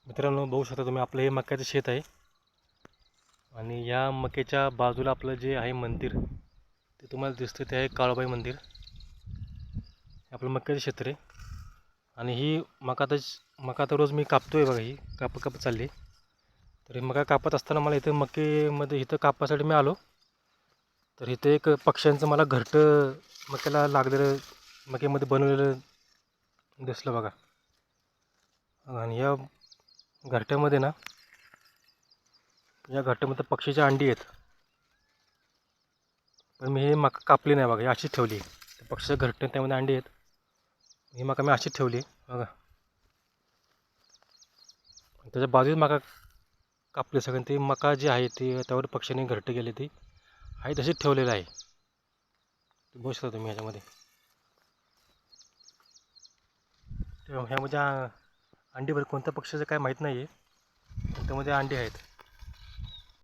मित्रांनो बघू शकता तुम्ही, आपलं हे मक्याचं शेत आहे आणि या मक्याच्या बाजूला आपलं जे आहे मंदिर ते तुम्हाला दिसतं, ते आहे काळूबाई मंदिर. आपलं मक्याचं क्षेत्र आहे आणि ही मका तर रोज मी कापतोय बघा. ही कापत चालली. तर हे मका कापत असताना मला इथं मक्यामध्ये इथं कापासाठी मी आलो, तर इथं एक पक्ष्यांचं मला घरटं मक्याला लागलेलं मक्यामध्ये बनवलेलं दिसलं बघा. आणि या घरट्यामध्ये ना, या घरट्यामध्ये पक्षीची अंडी आहेत. पण मी हे मका कापली नाही बघा, ही अशीच ठेवली. पक्षीचं घरटं त्यामध्ये अंडी आहेत, ही मका मी अशीच ठेवली बघा. त्याच्या बाजूला मका कापली सगळं. ती मका जी आहे ती त्यावर पक्षीने घरटे गेले, ती आहे तशीच ठेवलेलं आहे. बघू शकता तुम्ही ह्याच्यामध्ये. ह्यामध्ये अंडी बरं कोणत्या पक्षीचं काय माहीत नाही आहे, त्यामध्ये अंडी आहेत.